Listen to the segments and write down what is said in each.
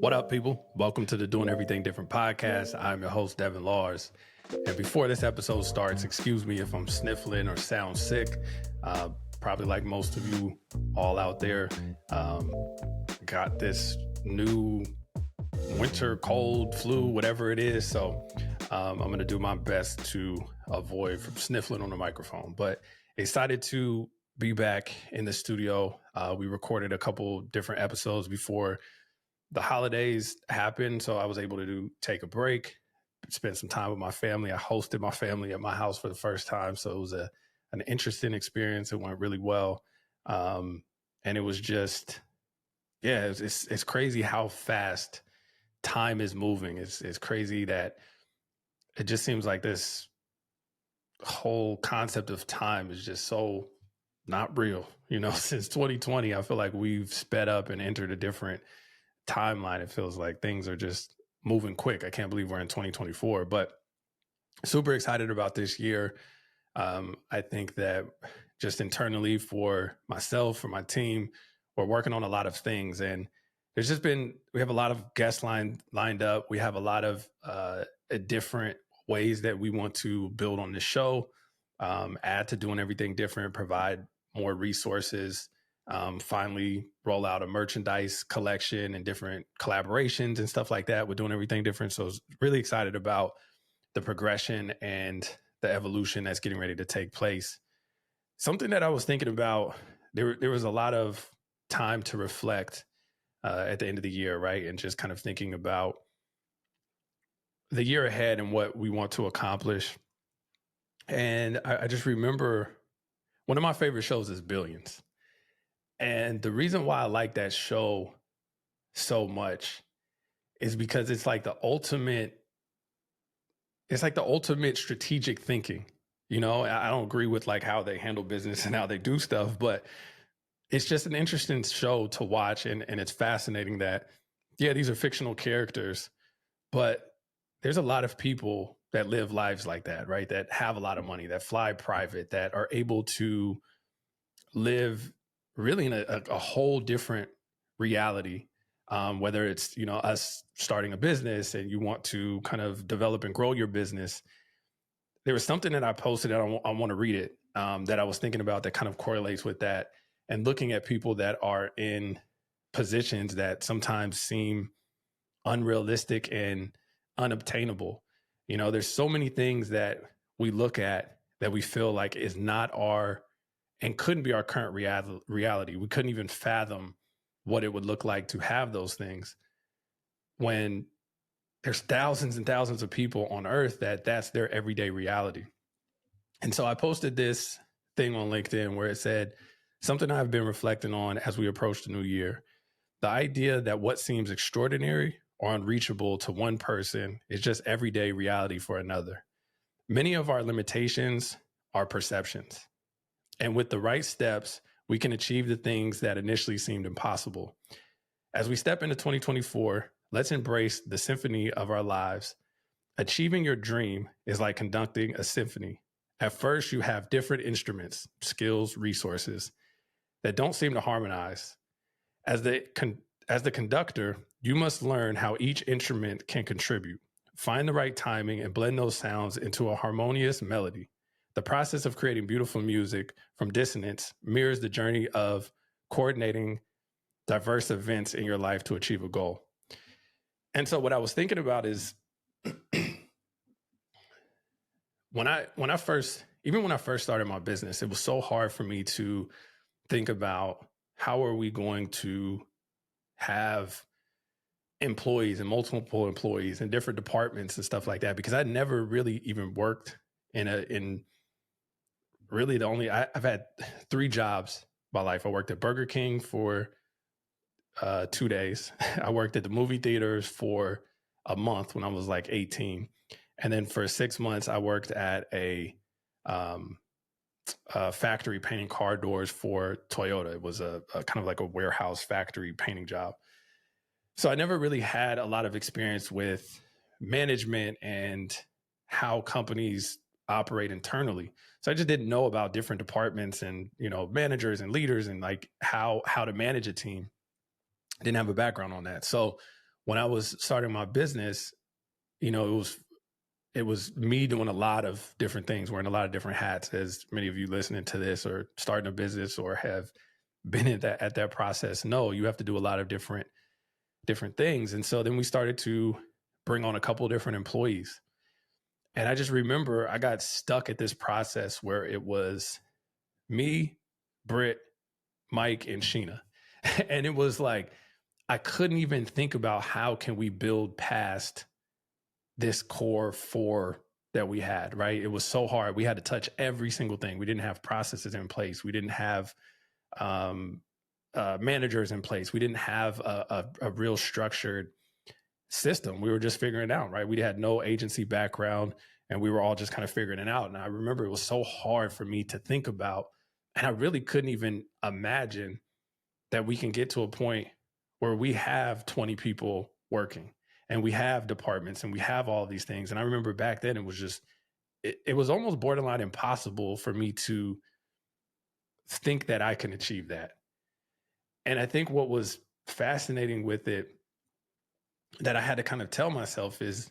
What up, people? Welcome to the Doing Everything Different podcast. I'm your host, Devin Lars. And before this episode starts, excuse me if I'm sniffling or sound sick. Probably like most of you all out there, got this new winter cold, flu, whatever it is. So I'm going to do my best to avoid from sniffling on the microphone. But excited to be back in the studio. We recorded a couple different episodes before the holidays happened, so I was able to take a break, spend some time with my family. I hosted my family at my house for the first time, so it was an interesting experience. It went really well, and it was just, it's crazy how fast time is moving. It's crazy that it just seems like this whole concept of time is just so not real. Since 2020, I feel like we've sped up and entered a different timeline. It feels like things are just moving quick. I can't believe we're in 2024, but super excited about this year. I think that just internally for myself, for my team, we're working on a lot of things, and we have a lot of guests lined up. We have a lot of different ways that we want to build on this show, add to doing everything different, provide more resources, finally roll out a merchandise collection and different collaborations and stuff like that. We're doing everything different. So I was really excited about the progression and the evolution that's getting ready to take place. Something that I was thinking about, there was a lot of time to reflect at the end of the year, right? And just kind of thinking about the year ahead and what we want to accomplish. And I just remember one of my favorite shows is Billions. And the reason why I like that show so much is because it's like the ultimate strategic thinking. I don't agree with like how they handle business and how they do stuff, but it's just an interesting show to watch. And it's fascinating that, these are fictional characters, but there's a lot of people that live lives like that, right? That have a lot of money, that fly private, that are able to live really in a whole different reality, whether it's, us starting a business and you want to kind of develop and grow your business. There was something that I posted, and I want to read it, that I was thinking about that kind of correlates with that, and looking at people that are in positions that sometimes seem unrealistic and unobtainable. There's so many things that we look at that we feel like is not our and couldn't be our current reality. We couldn't even fathom what it would look like to have those things when there's thousands and thousands of people on earth that's their everyday reality. And so I posted this thing on LinkedIn where it said something I've been reflecting on as we approach the new year. The idea that what seems extraordinary or unreachable to one person is just everyday reality for another. Many of our limitations are perceptions. And with the right steps, we can achieve the things that initially seemed impossible. As we step into 2024, let's embrace the symphony of our lives. Achieving your dream is like conducting a symphony. At first, you have different instruments, skills, resources that don't seem to harmonize. As the conductor, you must learn how each instrument can contribute. Find the right timing and blend those sounds into a harmonious melody. The process of creating beautiful music from dissonance mirrors the journey of coordinating diverse events in your life to achieve a goal. And so what I was thinking about is when I first started my business, it was so hard for me to think about how are we going to have employees and multiple employees in different departments and stuff like that, because I'd never really even worked in really I've had 3 jobs in my life. I worked at Burger King for 2 days. I worked at the movie theaters for a month when I was like 18. And then for 6 months, I worked at a factory painting car doors for Toyota. It was a kind of like a warehouse factory painting job. So I never really had a lot of experience with management and how companies operate internally. So I just didn't know about different departments and, managers and leaders and like how to manage a team. I didn't have a background on that. So when I was starting my business, it was me doing a lot of different things, wearing a lot of different hats, as many of you listening to this or starting a business or have been at that process know. You have to do a lot of different things. And so then we started to bring on a couple of different employees. And I just remember I got stuck at this process where it was me, Britt, Mike, and Sheena. And it was like, I couldn't even think about how can we build past this core four that we had, right? It was so hard. We had to touch every single thing. We didn't have processes in place. We didn't have managers in place. We didn't have a real structured system. We were just figuring it out, right? We had no agency background and we were all just kind of figuring it out. And I remember it was so hard for me to think about, and I really couldn't even imagine that we can get to a point where we have 20 people working and we have departments and we have all these things. And I remember back then it was just, it was almost borderline impossible for me to think that I can achieve that. And I think what was fascinating with it that I had to kind of tell myself is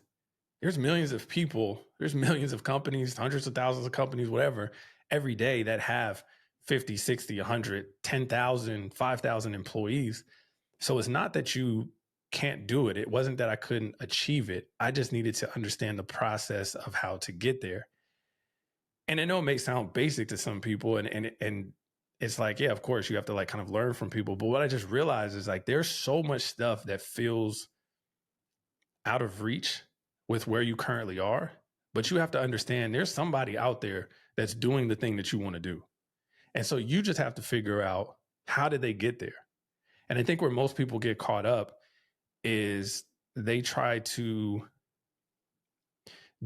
there's millions of people, there's millions of companies, hundreds of thousands of companies, whatever, every day that have 50, 60, 100, 10,000, 5,000 employees. So it's not that you can't do it. It wasn't that I couldn't achieve it. I just needed to understand the process of how to get there. And I know it may sound basic to some people, and it's like, yeah, of course you have to like kind of learn from people. But what I just realized is like there's so much stuff that feels out of reach with where you currently are, but you have to understand there's somebody out there that's doing the thing that you want to do. And so you just have to figure out how did they get there? And I think where most people get caught up is they try to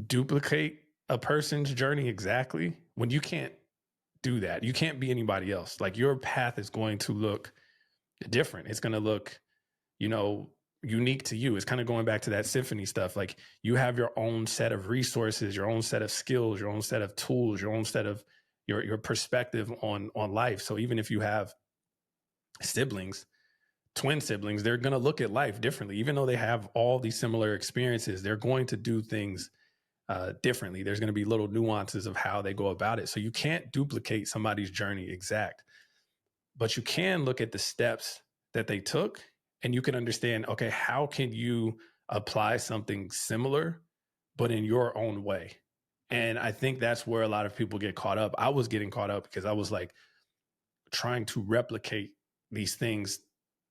duplicate a person's journey exactly when you can't do that. You can't be anybody else. Like your path is going to look different. It's going to look, unique to you. It's kind of going back to that symphony stuff. Like you have your own set of resources, your own set of skills, your own set of tools, your own set of your perspective on life. So even if you have siblings, twin siblings, they're going to look at life differently. Even though they have all these similar experiences, they're going to do things differently. There's going to be little nuances of how they go about it. So you can't duplicate somebody's journey exact, but you can look at the steps that they took and you can understand, okay, how can you apply something similar, but in your own way? And I think that's where a lot of people get caught up. I was getting caught up because I was like trying to replicate these things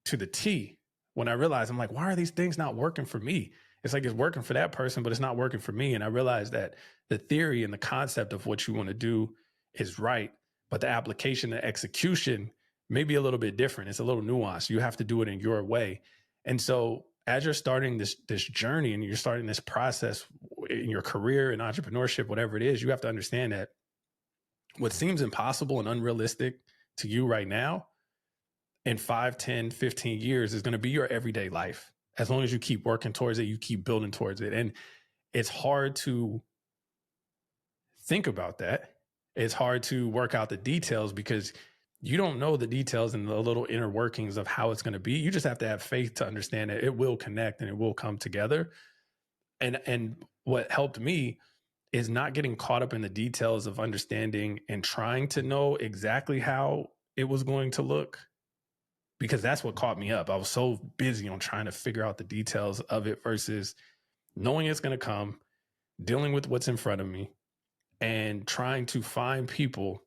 to the T. When I realized, I'm like, why are these things not working for me? It's like it's working for that person, but it's not working for me. And I realized that the theory and the concept of what you want to do is right, but the application and execution may be a little bit different. It's a little nuanced. You have to do it in your way. And so as you're starting this journey and you're starting this process in your career and entrepreneurship, whatever it is, you have to understand that what seems impossible and unrealistic to you right now, in 5, 10, 15 years is going to be your everyday life. As long as you keep working towards it, you keep building towards it. And it's hard to think about that. It's hard to work out the details because you don't know the details and the little inner workings of how it's going to be. You just have to have faith to understand that it will connect and it will come together. And what helped me is not getting caught up in the details of understanding and trying to know exactly how it was going to look, because that's what caught me up. I was so busy on trying to figure out the details of it versus knowing it's going to come, dealing with what's in front of me, and trying to find people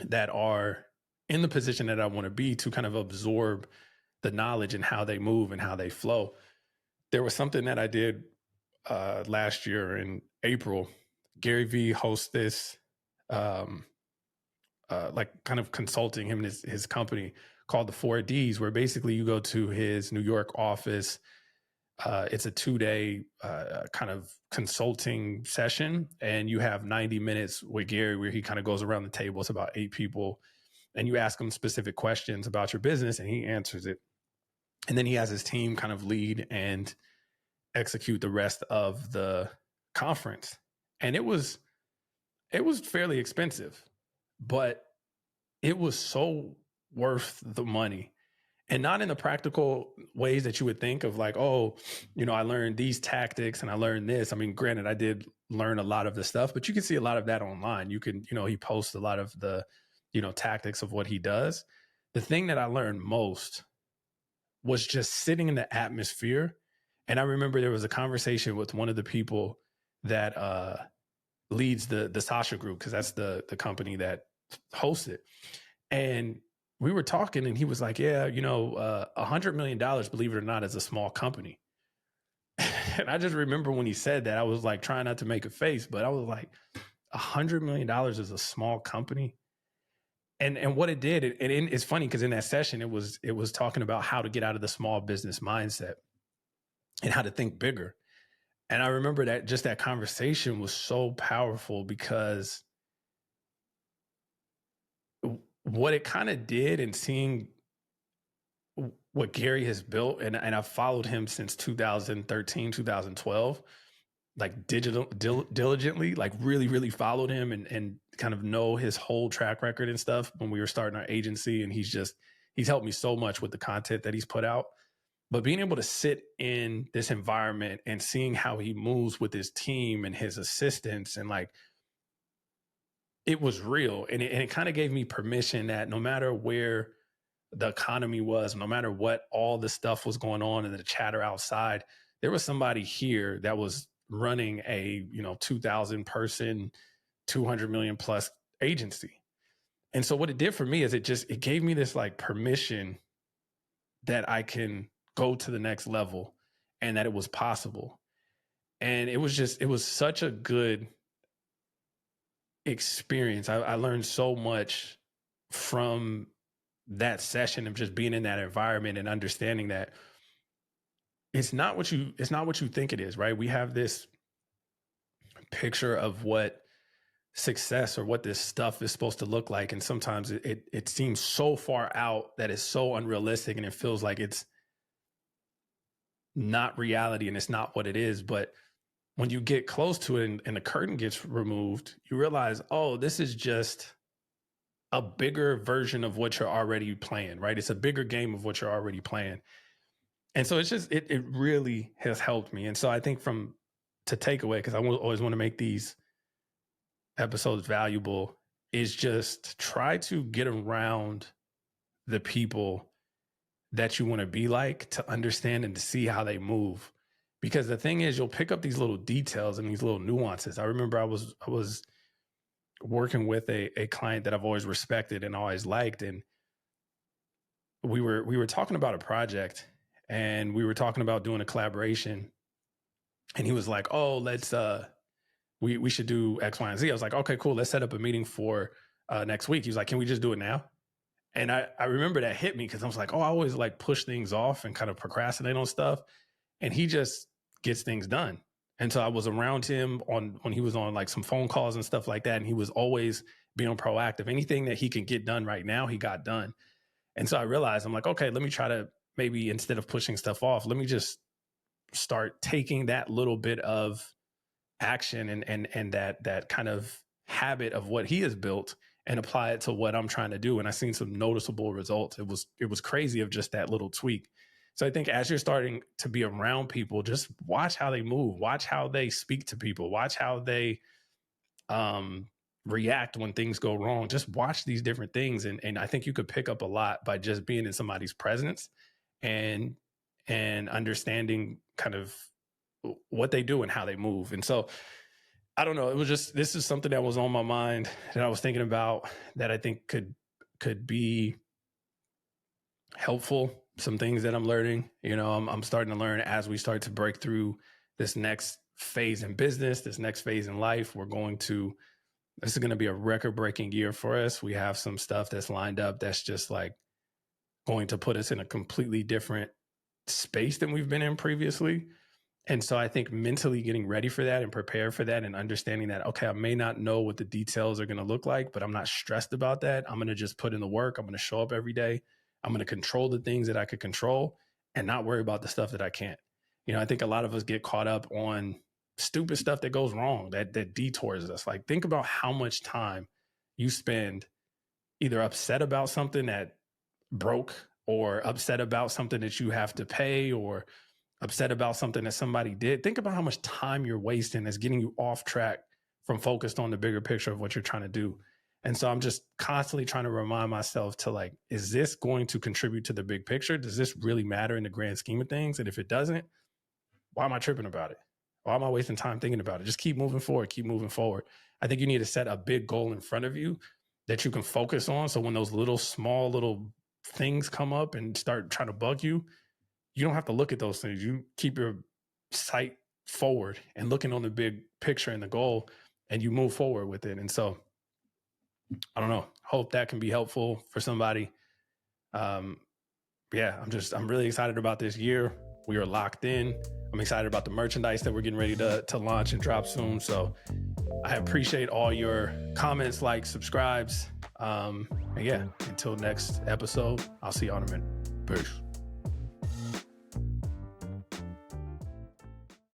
that are in the position that I want to be to kind of absorb the knowledge and how they move and how they flow. There was something that I did last year in April. Gary Vee hosts this like kind of consulting, him and his company called the 4Ds, where basically you go to his New York office. It's a 2-day kind of consulting session, and you have 90 minutes with Gary where he kind of goes around the table. It's about 8 people, and you ask him specific questions about your business, and he answers it. And then he has his team kind of lead and execute the rest of the conference. And it was fairly expensive, but it was so worth the money. and not in the practical ways that you would think of like, oh, I learned these tactics and I learned this. I mean, granted, I did learn a lot of the stuff, but you can see a lot of that online. You can, he posts a lot of the, tactics of what he does. The thing that I learned most was just sitting in the atmosphere. And I remember there was a conversation with one of the people that leads the Sasha group, because that's the company that hosts it. And we were talking and he was like, yeah, $100 million, believe it or not, is a small company. And I just remember when he said that, I was like trying not to make a face, but I was like, $100 million is a small company. And what it did, it's funny because in that session, it was talking about how to get out of the small business mindset and how to think bigger. And I remember that just that conversation was so powerful because what it kind of did, and seeing what Gary has built, and I've followed him since 2013, 2012, like diligently, like really, really followed him and kind of know his whole track record and stuff when we were starting our agency. And he's helped me so much with the content that he's put out. But being able to sit in this environment and seeing how he moves with his team and his assistants, and like, it was real. And it kind of gave me permission that no matter where the economy was, no matter what all the stuff was going on and the chatter outside, there was somebody here that was running a 2,000 person, 200 million plus agency. And so what it did for me is it gave me this like permission that I can go to the next level and that it was possible. And it was such a good experience. I learned so much from that session of just being in that environment and understanding that it's not what you think it is, right? We have this picture of what success or what this stuff is supposed to look like, and sometimes it seems so far out that it's so unrealistic, and it feels like it's not reality and it's not what it is. But when you get close to it and the curtain gets removed, you realize, oh, this is just a bigger version of what you're already playing, right? It's a bigger game of what you're already playing. And so it's just, it really has helped me. And so I think to take away, because I always want to make these episodes valuable, is just try to get around the people that you want to be like, to understand and to see how they move. Because the thing is, you'll pick up these little details and these little nuances. I remember I was working with a client that I've always respected and always liked. And we were talking about a project, and we were talking about doing a collaboration. And he was like, oh, let's, we should do X, Y, and Z. I was like, okay, cool. Let's set up a meeting for next week. He was like, can we just do it now? And I remember that hit me, because I was like, oh, I always like push things off and kind of procrastinate on stuff. And he just gets things done. And so I was around him when he was on like some phone calls and stuff like that. And he was always being proactive. Anything that he can get done right now, he got done. And so I realized, I'm like, okay, let me try to, maybe instead of pushing stuff off, let me just start taking that little bit of action and that kind of habit of what he has built and apply it to what I'm trying to do. And I seen some noticeable results. It was crazy of just that little tweak. So I think as you're starting to be around people, just watch how they move, watch how they speak to people, watch how they react when things go wrong. Just watch these different things. And I think you could pick up a lot by just being in somebody's presence and understanding kind of what they do and how they move. And so I don't know, this is something that was on my mind that I was thinking about, that I think could be helpful. Some things that I'm learning, I'm starting to learn as we start to break through this next phase in business, this next phase in life. This is going to be a record-breaking year for us. We have some stuff that's lined up that's just like going to put us in a completely different space than we've been in previously. And so I think mentally getting ready for that and prepared for that and understanding that, okay, I may not know what the details are going to look like, but I'm not stressed about that. I'm going to just put in the work. I'm going to show up every day. I'm going to control the things that I could control and not worry about the stuff that I can't. I think a lot of us get caught up on stupid stuff that goes wrong, that detours us. Like, think about how much time you spend either upset about something that broke or upset about something that you have to pay, or upset about something that somebody did, think about how much time you're wasting that's getting you off track from focused on the bigger picture of what you're trying to do. And so I'm just constantly trying to remind myself to like, is this going to contribute to the big picture? Does this really matter in the grand scheme of things? And if it doesn't, why am I tripping about it? Why am I wasting time thinking about it? Just keep moving forward, keep moving forward. I think you need to set a big goal in front of you that you can focus on. So when those small little things come up and start trying to bug you, you don't have to look at those things. You keep your sight forward and looking on the big picture and the goal, and you move forward with it. And so I don't know, hope that can be helpful for somebody. I'm really excited about this year. We are locked in. I'm excited about the merchandise that we're getting ready to launch and drop soon. So I appreciate all your comments, likes, subscribes. And yeah, until next episode, I'll see you on a minute. Peace.